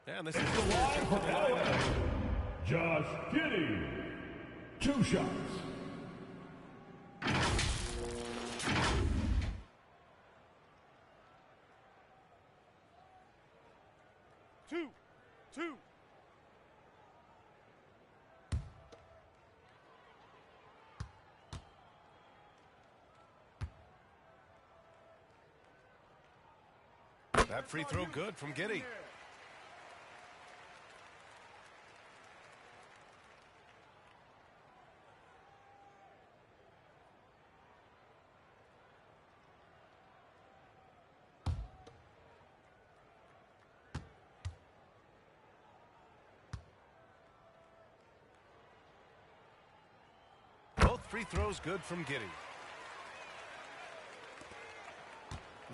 And this is the line for Illinois, Josh Giddey. 2 shots. Two. That free throw good from Giddey. Both free throws good from Giddey.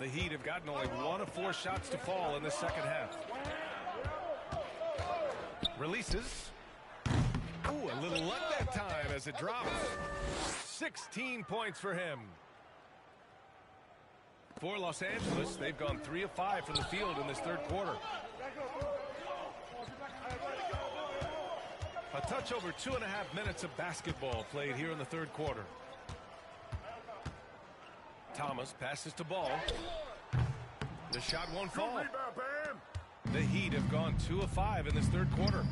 The Heat have gotten only 1 of 4 shots to fall in the second half. Releases. Ooh, a little luck that time as it drops. 16 points for him. For Los Angeles, they've gone 3 of 5 from the field in this third quarter. A touch over 2.5 minutes of basketball played here in the third quarter. Thomas passes to Ball. The shot won't fall. The Heat have gone 2 of 5 in this third quarter.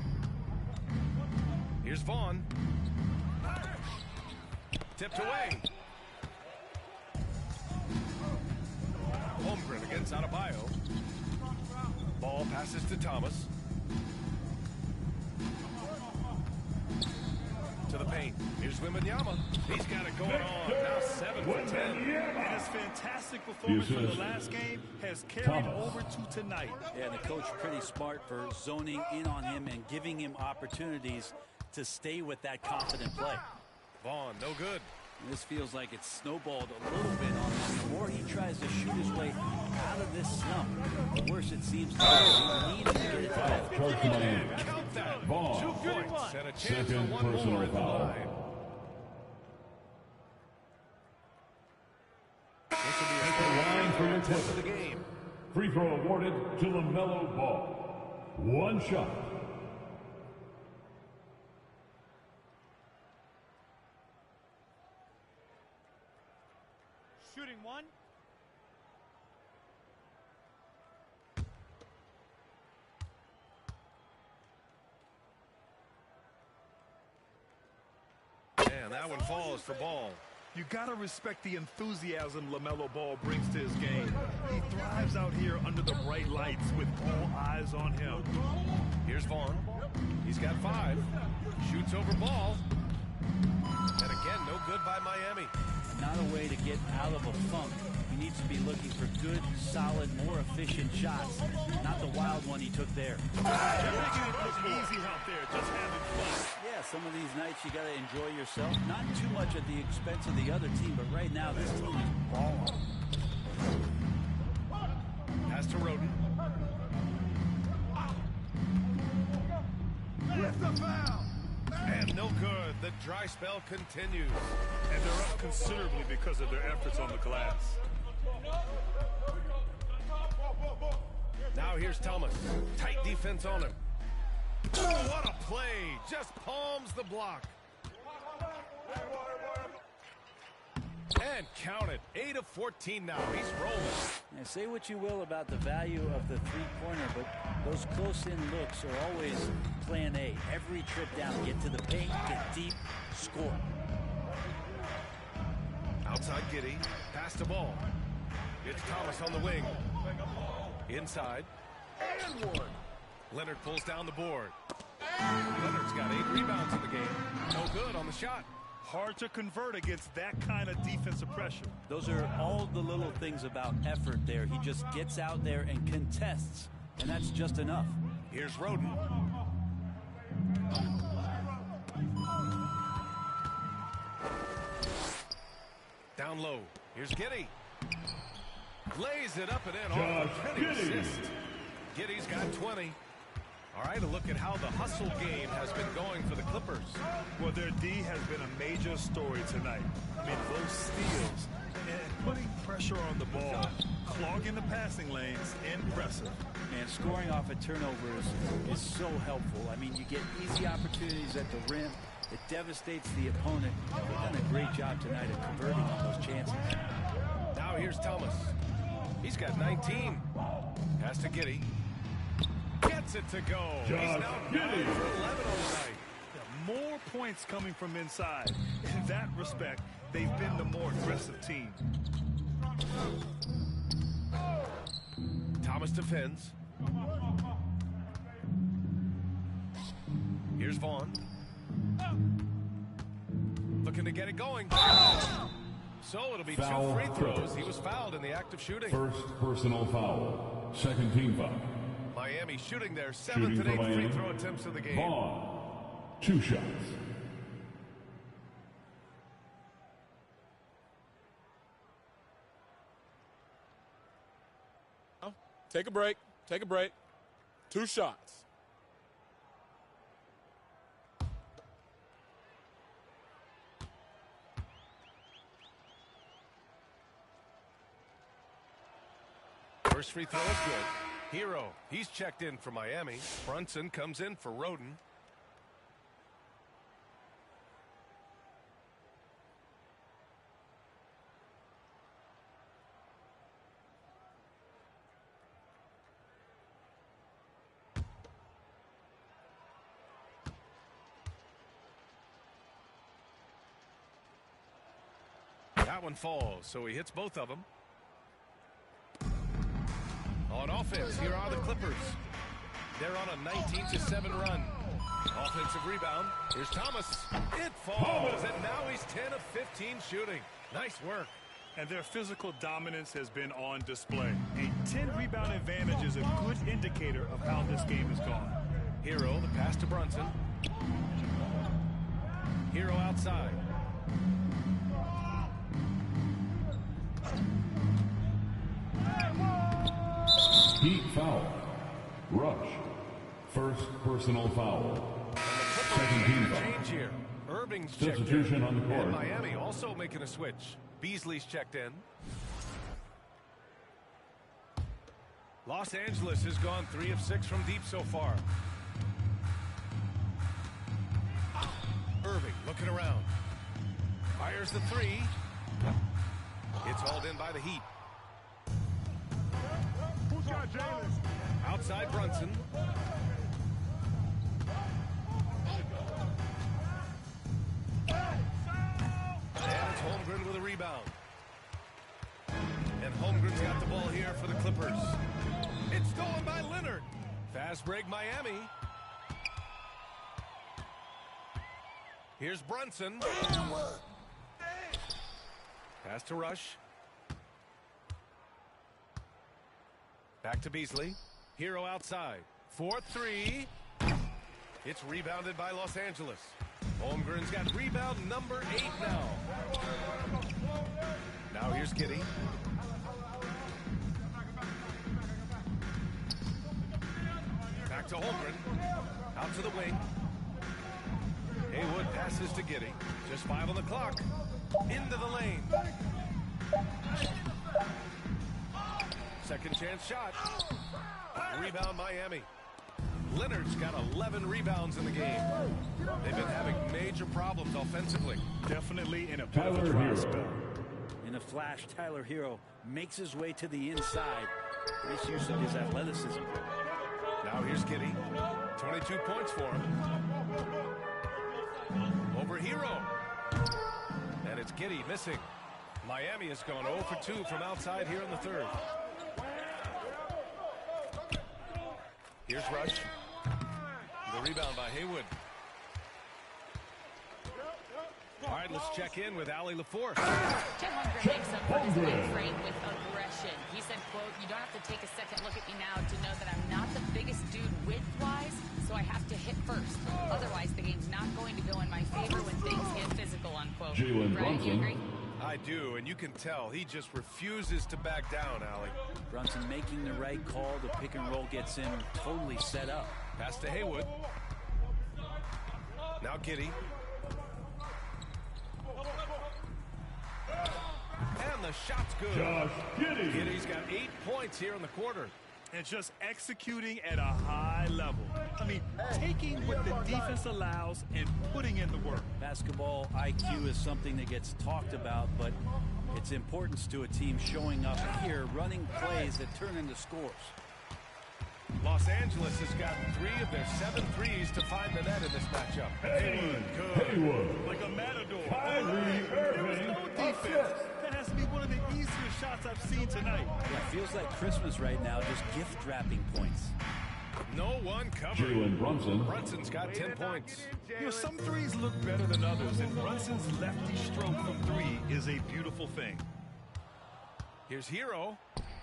Here's Vaughn. Tipped away. Holmgren against Adebayo. Ball passes to Thomas. To the paint. Here's Wembanyama. He's got it going on. Now 7 for 10. And his fantastic performance from the last game has carried over to tonight. Yeah, and the coach pretty smart for zoning in on him and giving him opportunities to stay with that confident play. Vaughn, no good. This feels like it's snowballed a little bit on him. The more he tries to shoot his way out of this slump, the worse it seems to be. He needs to get it back. Count that. Vaughn. 2 points and a chance for Second 1 more personal at the foul. line. This will be a Line for your test of the game. Free throw awarded to LaMelo Ball. 1 shot. Shooting 1. And that one falls for Ball. You gotta respect the enthusiasm LaMelo Ball brings to his game. He thrives out here under the bright lights with all eyes on him. Here's Vaughn. He's got 5. Shoots over Ball. And again, no good by Miami. Not a way to get out of a funk. He needs to be looking for good, solid, more efficient shots. Not the wild one he took there. You're making it look easy out there, just having fun. Yeah, some of these nights you got to enjoy yourself. Not too much at the expense of the other team, but right now this team is balling. Pass to Roden. With the foul. And no good. The dry spell continues. And they're up considerably because of their efforts on the glass. Now here's Thomas. Tight defense on him. Oh, what a play. Just palms the block. And count it. 8 of 14 now. He's rolling. Now, say what you will about the value of the three-pointer, but those close-in looks are always plan A. Every trip down, get to the paint, get deep, score. Outside Giddey. Pass the ball. It's Thomas on the wing. Inside. And 1. Leonard pulls down the board. Leonard's got 8 rebounds in the game. No good on the shot. Hard to convert against that kind of defensive pressure. Those are all the little things about effort there. He just gets out there and contests, and that's just enough. Here's Roden. Down low. Here's Giddey. Lays it up and in off a pretty assist. Giddey's got 20. All right, a look at how the hustle game has been going for the Clippers. Well, their D has been a major story tonight. I mean, those steals And putting pressure on the ball, clogging the passing lanes, impressive. Man, scoring off a turnover is so helpful. I mean, you get easy opportunities at the rim. It devastates the opponent. They've done a great job tonight of converting on those chances. Now here's Thomas. He's got 19. Pass to Giddey. Gets it to go. He's now 9 for 11 on the night. More points coming from inside. In that respect, they've been the more aggressive team. Thomas defends. Here's Vaughn. Looking to get it going. So it'll be Foul 2 free throws. Clippers. He was fouled in the act of shooting. First personal foul. Second team foul. Miami shooting their 7th Shooting and for 8th free Miami. throw attempts of the game. Vaughn. 2 shots. Take a break. Take a break. 2 shots. First free throw is good. Hero, he's checked in for Miami. Brunson comes in for Roden. That one falls, so he hits both of them. On offense, here are the Clippers. They're on a 19-7 run. Offensive rebound. Here's Thomas. It falls, and now he's 10 of 15 shooting. Nice work. And their physical dominance has been on display. A 10-rebound advantage is a good indicator of how this game has gone. Hero, the pass to Brunson. Hero outside. Heat foul. Rush. First personal foul. Second team foul. Change here. Irving's checked Substitution in. on the court. And Miami also making a switch. Beasley's checked in. Los Angeles has gone 3 of 6 from deep so far. Irving looking around. Fires the 3. It's hauled in by the Heat. Outside Brunson. And it's Holmgren with a rebound. And Holmgren's got the ball here for the Clippers. It's stolen by Leonard. Fast break Miami. Here's Brunson. Pass to Rush. Back to Beasley. Hero outside. 4-3. It's rebounded by Los Angeles. Holmgren's got rebound number 8 now. Now here's Giddey. Back to Holmgren. Out to the wing. Haywood passes to Giddey. Just 5 on the clock. Into the lane. Second chance shot. Rebound Miami. Leonard's got 11 rebounds in the game. They've been having major problems offensively. Definitely in a bit of a Tyler dry Hero. spell. In a flash, Tyler Hero makes his way to the inside. Nice use of his athleticism. Now here's Giddey. 22 points for him. Over Hero. And it's Giddey missing. Miami has gone 0 for 2 from outside here in the third. Here's Rush. The rebound by Haywood. All right, let's check in with Allie LaForce. Jim Holmgren makes up for his big frame with aggression. He said, quote, "You don't have to take a second look at me now to know that I'm not the biggest dude width-wise, so I have to hit first. Otherwise, the game's not going to go in my favor when things get physical," unquote. Jalen Right? You Brunson. agree? I do, and you can tell he just refuses to back down, Allie. Brunson making the right call. The pick and roll gets in totally set up. Pass to Haywood. Now Giddey. And And the shot's good. Josh Giddey. Giddey's got 8 points here in the quarter. And just executing at a high level. I mean, taking what the defense allows and putting in the work. Basketball IQ is something that gets talked about, but its importance to a team showing up here, running plays that turn into scores. Los Angeles has gotten 3 of their 7 threes to find the net in this matchup. Haywood. Like a matador. Kyrie There was Irving. no defense. That has to be one of the easier shots I've seen tonight. Yeah, it feels like Christmas right now, just gift wrapping points. No one covered. Jalen Brunson. Brunson's got 10 points. You know, some threes look better than others, and Brunson's lefty stroke from 3 is a beautiful thing. Here's Hero.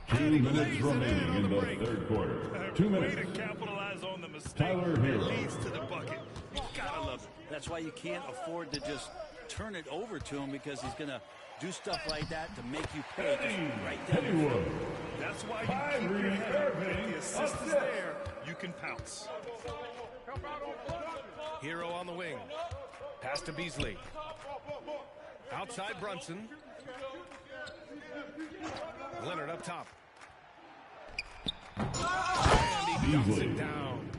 2 minutes remaining in the third quarter. 2 Way to minutes. capitalize on the mistake Tyler that Hero. leads to the bucket. You gotta love it. That's why you can't afford to just turn it over to him, because he's going to do stuff like that to make you pay just right there. Haywood. That's why you keep Kyrie your head up. Irving. If the assist is there, you can pounce. Hero on the wing. Pass to Beasley. Outside Brunson. Leonard up top. And he dumps it down.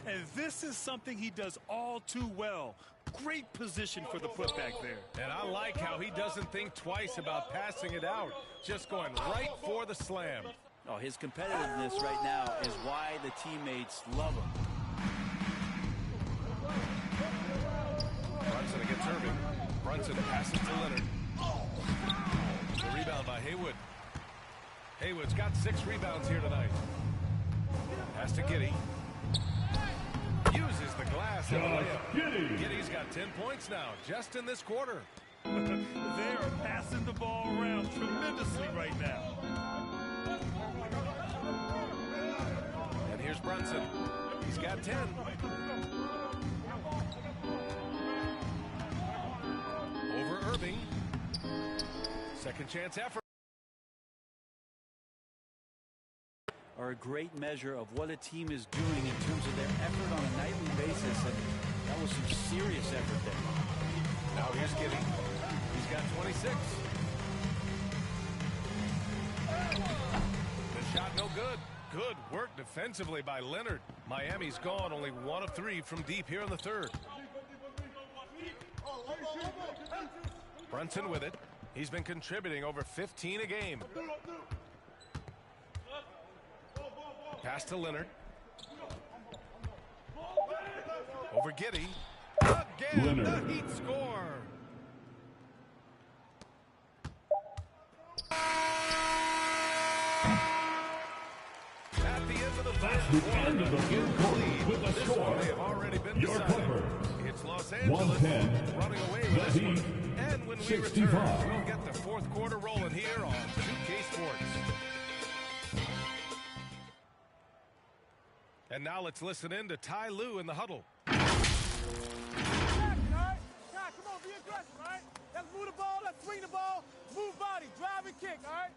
And this is something he does all too well. Great position for the putback there. And I like how he doesn't think twice about passing it out. Just going right for the slam. Oh, his competitiveness right now is why the teammates love him. Brunson against Irving. Brunson passes to Leonard. The rebound by Haywood. Haywood's got 6 rebounds here tonight. Pass to Giddey. Uses the glass and the Josh layup. Giddey. Giddey's got 10 points now, just in this quarter. They are passing the ball around tremendously right now. And here's Brunson. He's got 10. Over Irving. Second chance effort. Are a great measure of what a team is doing in terms of their effort on a nightly basis, and that was some serious effort there. Now here's Giddey. He's got 26. The shot no good. Good work defensively by Leonard. Miami's gone only 1 of 3 from deep here in the third. Brunson with it. He's been contributing over 15 a game. Pass to Leonard. Over Giddey. Again, Leonard. the Heat score. At the end of the That's the end of the third quarter with the score. They have already been Your decided. Clippers. It's Los Angeles 110. running away The with this one. Heat. And when we 65. return, we'll get the fourth quarter rolling here on 2K Sports. And now let's listen in to Ty Lue in the huddle. Come on, be aggressive, all right? Let's move the ball, let's swing the ball, move body, drive and kick, all right?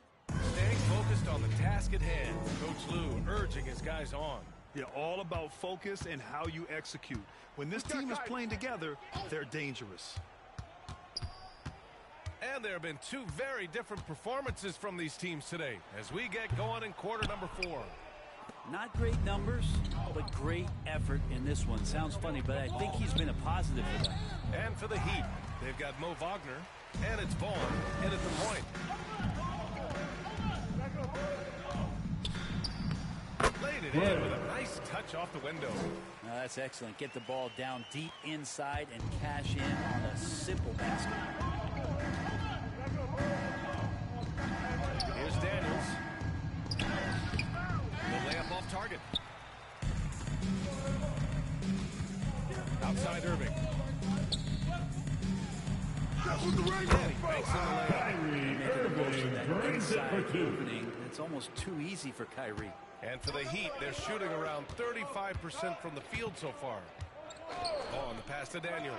Staying focused on the task at hand. Coach Lue urging his guys on. Yeah, all about focus and how you execute. When this team is playing together, they're dangerous. And there have been 2 very different performances from these teams today as we get going in quarter number 4. Not great numbers, but great effort in this one. Sounds funny, but I think he's been a positive for them. And for the Heat, they've got Mo Wagner, and it's Vaughn in at the point. Laid it in with a nice touch off the window. Now that's excellent. Get the ball down deep inside and cash in on a simple basket. Here's Daniels. The layup off target. Outside Irving. And he banks in the layup. Kyrie Making the most of Irving that brings it for inside 2. opening. It's almost too easy for Kyrie. And for the Heat, they're shooting around 35% from the field so far. On the pass to Daniels.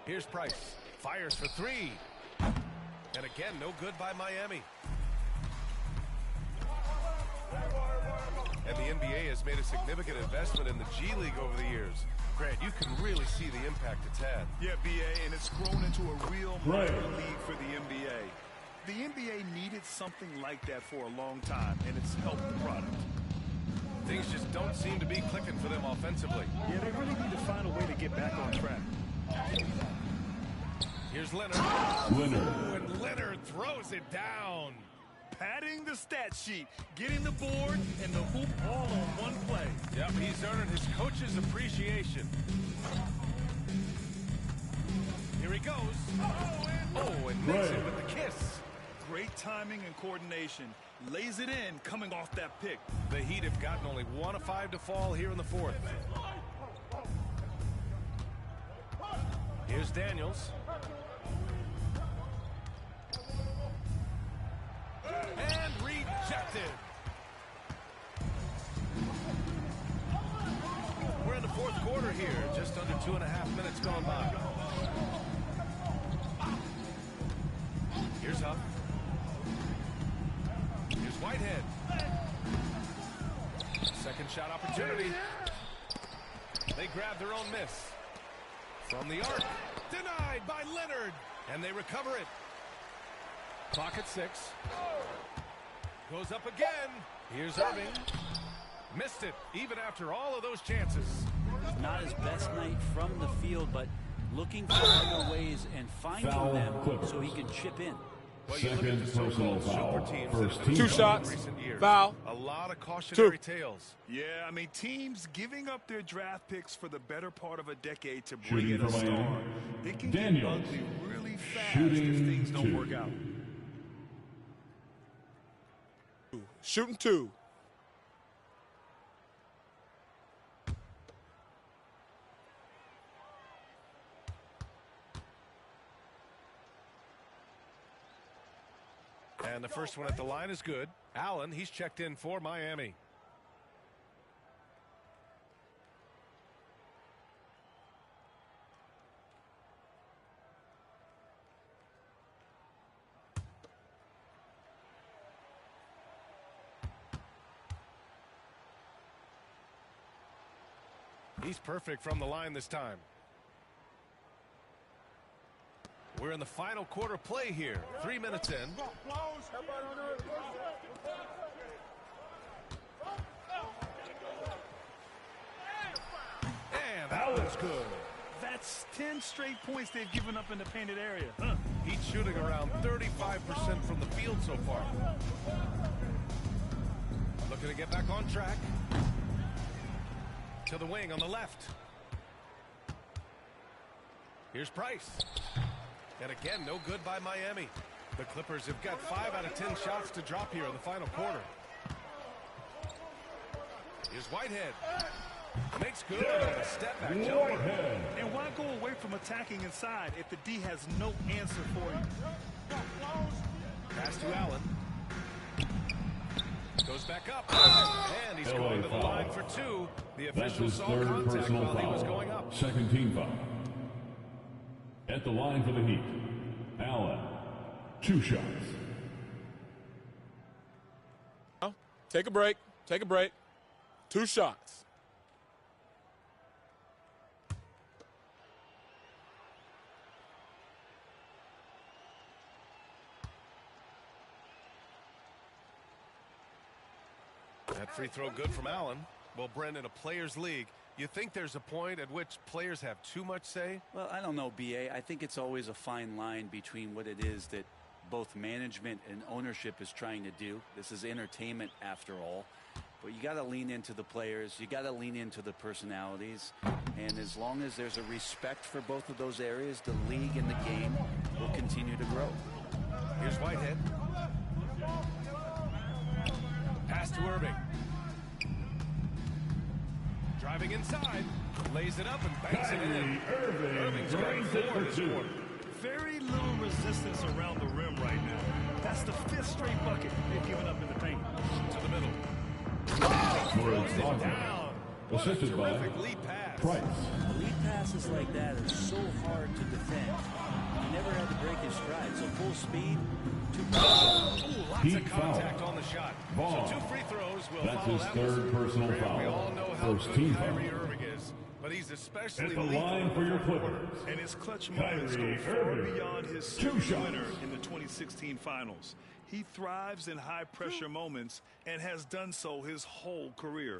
Here's Price. Fires for 3. And again, no good by Miami. And the NBA has made a significant investment in the G League over the years. Grant, you can really see the impact it's had. Yeah, BA, and it's grown into a real minor league for the NBA. The NBA needed something like that for a long time, and it's helped the product. Things just don't seem to be clicking for them offensively. Yeah, they really need to find a way to get back on track. Here's Leonard. And Leonard throws it down. Padding the stat sheet, getting the board, and the hoop all on one play. Yep, he's earning his coach's appreciation. Here he goes. Oh, and makes it with the kiss. Great timing and coordination. Lays it in coming off that pick. The Heat have gotten only 1 of 5 to fall here in the fourth. Here's Daniels. And rejected. We're in the fourth quarter here, just under 2.5 minutes gone by. Here's Huff. Here's Whitehead. Second shot opportunity. They grab their own miss. From the arc. Denied by Leonard. And they recover it. Clock at 6. Goes up again. Here's Irving. Missed it, even after all of those chances. Not his best night from the field, but looking for other ways and finding them so he can chip in. Well, you look at the so-called super teams that have been 2 shots. in recent years. Foul. A lot of cautionary tales. Yeah, I mean, teams giving up their draft picks for the better part of a decade to bring Shooting in a for star. Miami. It can Daniels. get ugly really fast Shooting if things don't 2. work out. Shooting 2. And the first one at the line is good. Allen, he's checked in for Miami. He's perfect from the line this time. We're in the final quarter play here. 3 minutes in. And that was good. That's 10 straight points they've given up in the painted area. Huh. He's shooting around 35% from the field so far. Looking to get back on track. To the wing on the left. Here's Price. And again, no good by Miami. The Clippers have got 5 out of 10 shots to drop here in the final quarter. Here's Whitehead. Makes good on a step-back jumper. And why go away from attacking inside if the D has no answer for you? Pass to Allen. Goes back up. And he's going to the line for 2. The That's official his saw third contact personal while he was foul. going up. Second team foul. At the line for the Heat, Allen. 2 shots. Take a break. Take a break. 2 shots. That free throw good from Allen. Well, Brendan, a players' league, you think there's a point at which players have too much say? Well, I don't know, B.A. I think it's always a fine line between what it is that both management and ownership is trying to do. This is entertainment after all. But you got to lean into the players. You got to lean into the personalities. And as long as there's a respect for both of those areas, the league and the game will continue to grow. Here's Whitehead. Pass to Irving. Driving inside. Lays it up and banks it in. Irving's got 4 this quarter. Very little resistance around the rim right now. That's the 5th straight bucket they've given up in the paint. To the middle. Throws it down. What a Assisted by terrific lead pass. Price. Lead passes like that are so hard to defend. He never had to break his stride, so full speed, too Ooh, Lots Heat of contact foul. on the shot. Ball. So 2 free throws will That's follow his that third one. personal Grant, foul. we all know how First good team Kyrie foul. Irving is, but he's especially At the lethal line in the for your fourth quarter. Clippers. And his clutch moments go Kyrie far Irving. beyond his 2 series shots. winner in the 2016 finals. He thrives in high-pressure moments and has done so his whole career.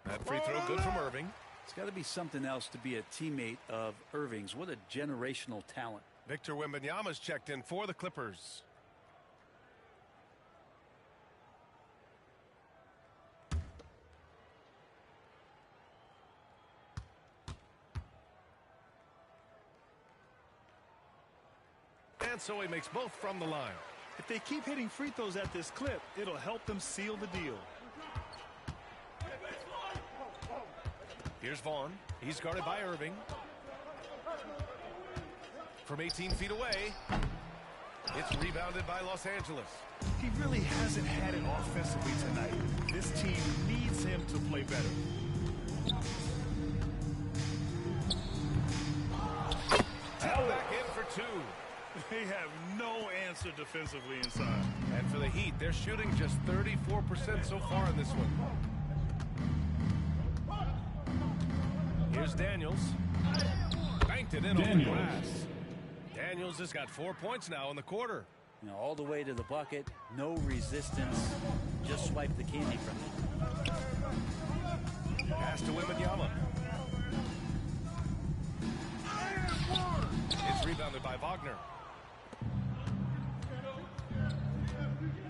That free throw good from Irving. It's got to be something else to be a teammate of Irving's. What a generational talent. Victor Wembanyama's checked in for the Clippers. And so he makes both from the line. If they keep hitting free throws at this clip, it'll help them seal the deal. Here's Vaughn. He's guarded by Irving. From 18 feet away, it's rebounded by Los Angeles. He really hasn't had it offensively tonight. This team needs him to play better. Back in for 2. They have no answer defensively inside. And for the Heat, they're shooting just 34% so far in this one. Here's Daniels. Banked it in off the Daniels. glass. Daniels has got 4 points now in the quarter. You know, all the way to the bucket, no resistance. Just swipe the candy from it. Pass to Wembanyama. It's rebounded by Wagner.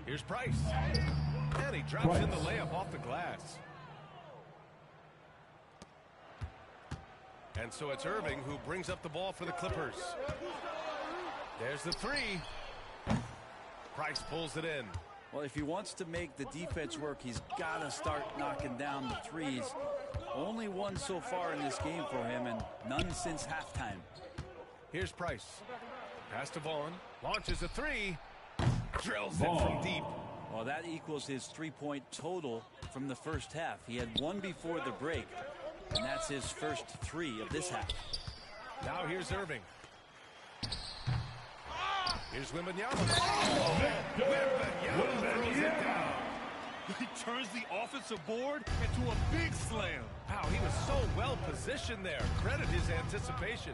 Here's Price. And he drops in the layup off the glass. And so it's Irving who brings up the ball for the Clippers. There's the 3. Price pulls it in. Well, if he wants to make the defense work, he's got to start knocking down the threes. Only one so far in this game for him, and none since halftime. Here's Price. Pass to Vaughn. Launches a 3. Drills it from deep. Well, that equals his three-point total from the first half. He had one before the break, and that's his first 3 of this half. Now here's Irving. Here's Wembanyama. Wembanyama throws it down. He turns the offensive board into a big slam. Wow, he was so well positioned there. Credit his anticipation.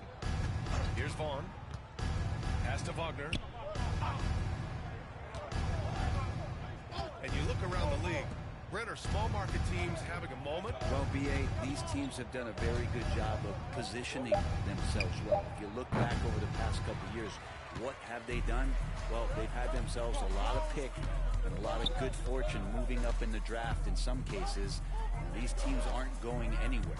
Here's Vaughn. Pass to Wagner. And you look around the league. Brent, are small market teams having a moment? Well, B.A., these teams have done a very good job of positioning themselves well. If you look back over the past couple of years, what have they done? Well, they've had themselves a lot of pick and a lot of good fortune moving up in the draft in some cases. And these teams aren't going anywhere.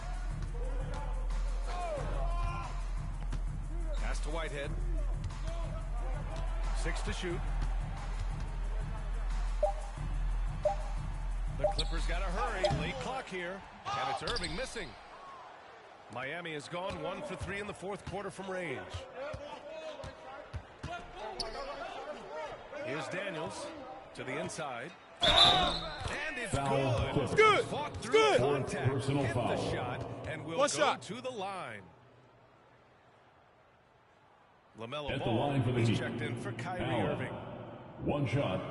Pass to Whitehead. 6 to shoot. The Clippers got to hurry. Late clock here. And it's Irving missing. Miami has gone 1 for 3 in the fourth quarter from range. Here's Daniels to the inside. And it's Foul. good. It's good. Fought It's through good. contact. Personal Hit foul. the shot and will One go shot. to the line. LaMelo At the Ball, line for the he's Heat. checked in for Kyrie Allen. Irving. 1 shot.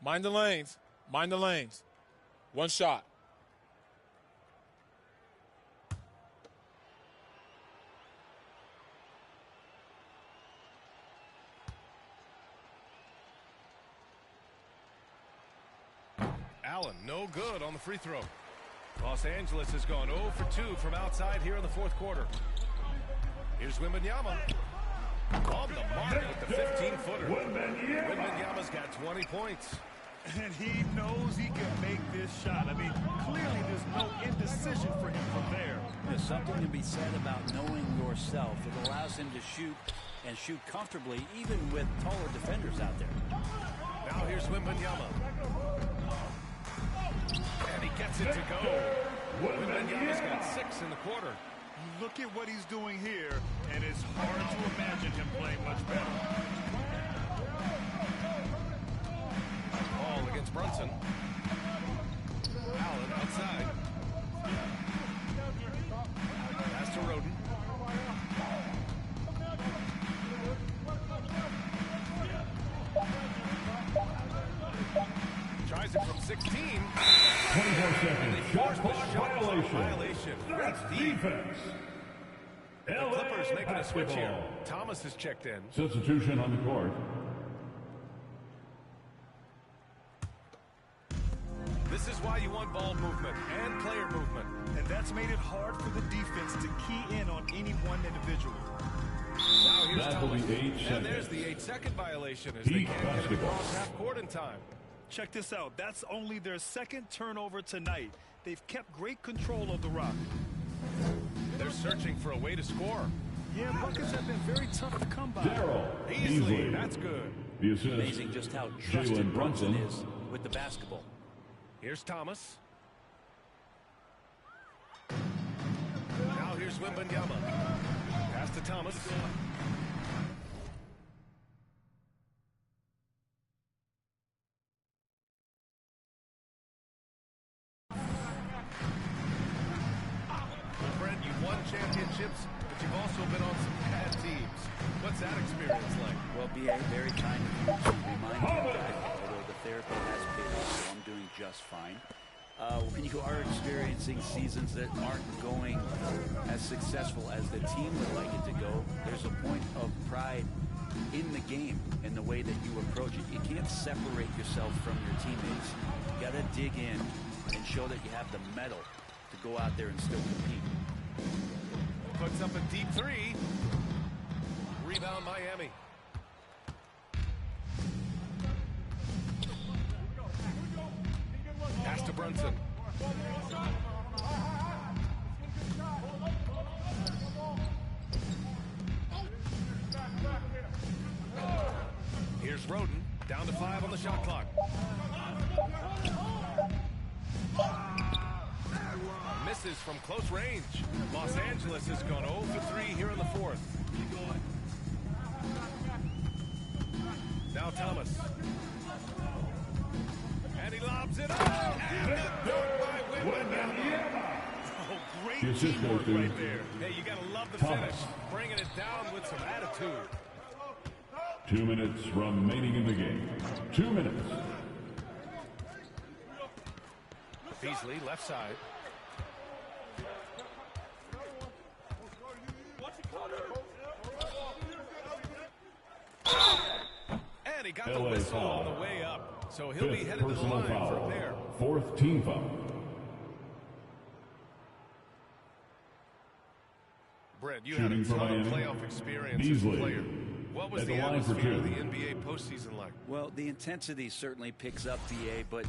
Mind the lanes. Mind the lanes. 1 shot. Allen, no good on the free throw. Los Angeles has gone 0 for 2 from outside here in the fourth quarter. Here's Wembanyama. On the mark with the 15-footer. Wembanyama's got 20 points. And he knows he can make this shot. I mean, clearly there's no indecision for him from there. There's something to be said about knowing yourself. It allows him to shoot and shoot comfortably, even with taller defenders out there. Now here's Wembanyama. And he gets it to go. Wembanyama's got 6 in the quarter. You look at what he's doing here, Violation. That's deep. Defense. The Clippers making a switch here. Thomas is checked in. Substitution on the court. This is why you want ball movement and player movement. And that's made it hard for the defense to key in on any one individual. Now here's That will Thomas. be 8 seconds. And there's the 8-second violation as they Heat can't get it basketball. across half court in time. Check this out. That's only their second turnover tonight. They've kept great control of the rock. They're searching for a way to score. Yeah, buckets have been very tough to come by. Darrell Easily. Beasley. That's good. The assist. Amazing just how trusted Jalen Brunson Brunson. is with the basketball. Here's Thomas. Now here's Wembanyama. Pass to Thomas. Brent, you've won championships, but you've also been on some bad teams. What's that experience like? Well, B.A., very kind of you to remind me that, although the therapy has paid off, so I'm doing just fine. When you are experiencing seasons that aren't going as successful as the team would like it to go, there's a point of pride in the game and the way that you approach it. You can't separate yourself from your teammates. You got to dig in and show that you have the mettle to go out there and still compete. Puts up a deep three. Rebound Miami. Pass to Brunson. Here's Roden. Down to 5 on the shot clock. Misses from close range. Los Angeles has gone 0 for 3 here in the fourth. Now Thomas. And he lobs it up. And the dunk by Wembanyama. Oh, great The assist teamwork goes to right there. Hey, you got to love the Thomas. finish. Bringing it down with some attitude. 2 minutes remaining in the game. 2 minutes. Beasley, left side. And he got the LA whistle foul. on the way up. So he'll be Fifth headed to the personal line for a foul. pair. Fourth team foul. Brent, you had a Shooting for ton of Miami. playoff experience as a Beasley. player. What was At the the line for atmosphere of two. the NBA postseason like? Well, the intensity certainly picks up, DA, but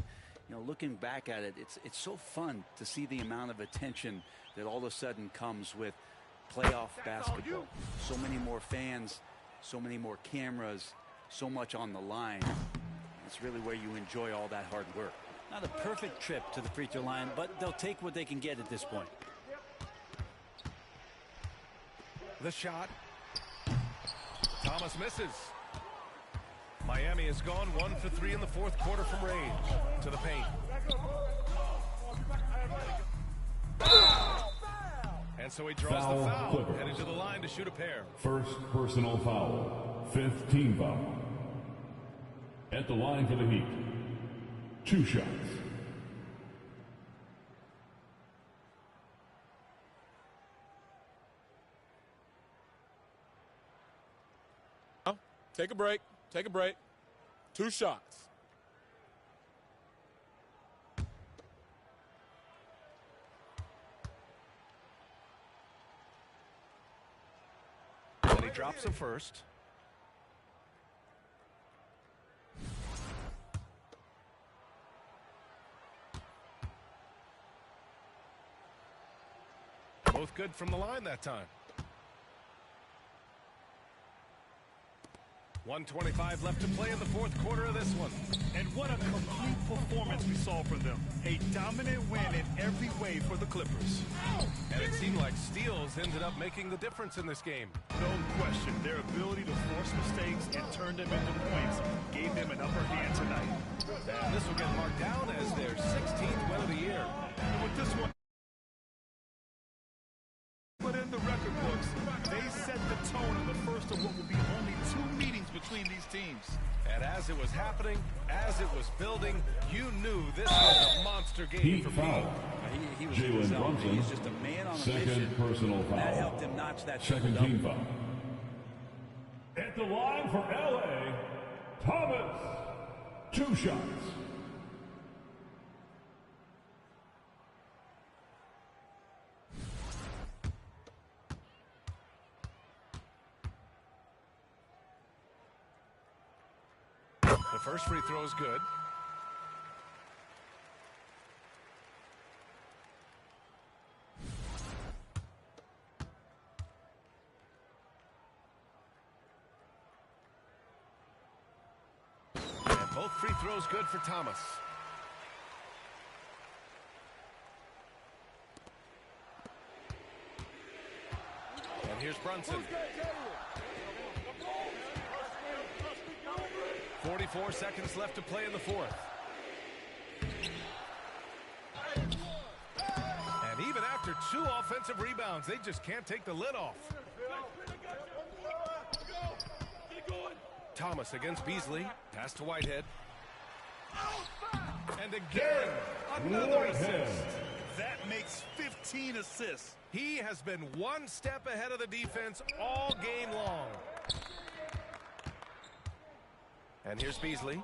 looking back at it, it's so fun to see the amount of attention that all of a sudden comes with playoff basketball. So many more fans, so many more cameras, so much on the line. It's really where you enjoy all that hard work. Not a perfect trip to the free throw line, but they'll take what they can get at this point. The shot. Thomas misses. Miami has gone 1 for 3 in the fourth quarter from range. To the paint. And so he draws Foul, the foul. Clippers. Headed to the line to shoot a pair. First personal foul. Fifth team foul. At the line for the Heat. 2 shots. Take a break. Take a break. 2 shots. And he drops the first. Both good from the line that time. 1:25 left to play in the fourth quarter of this one. And what a complete performance we saw from them. A dominant win in every way for the Clippers. And it seemed like steals ended up making the difference in this game. No question, their ability to force mistakes and turn them into points gave them an upper hand tonight. And this will get marked down as their 16th win of the year. And with this one, but in the record books, they set the tone in the first of what will be only 2 meetings between these teams. games. And as it was happening, as it was building, you knew this was a monster game Heat for foul. He was Jalen himself. Brunson. He's just a man on a Second mission. personal foul. That helped him notch that Second triple-double. team foul. At the line for LA, Thomas. 2 shots. The first free throw is good. And both free throws good for Thomas. And here's Brunson. 44 seconds left to play in the fourth. And even after 2 offensive rebounds, they just can't take the lid off. Thomas against Beasley. Pass to Whitehead. And again, another assist. That makes 15 assists. He has been one step ahead of the defense all game long. And here's Beasley.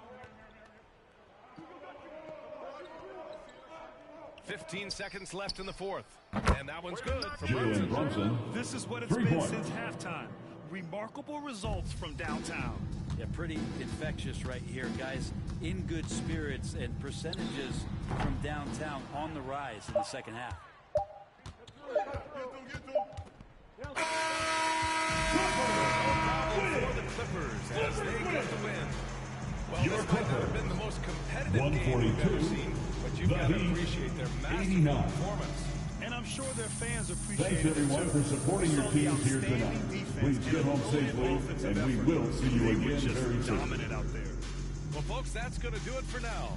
15 seconds left in the fourth. And that one's good for Jalen Brunson. Brunson. This is what it's 3 been points. since halftime. Remarkable results from downtown. Yeah, pretty infectious right here, guys. In good spirits and percentages from downtown on the rise in the second half. For the Clippers as they get the win. Well, Your this might not have Clippers. been the most competitive game we've 142. ever seen, but you've The got to Heat, appreciate their masterful 89. performance. And I'm sure their fans appreciate Thanks it everyone too. for supporting your Saw the teams here outstanding tonight. defense Please and get home brilliant safely, offensive and we effort. will see you They were again just very soon. dominant out there. Well, folks, that's going to do it for now.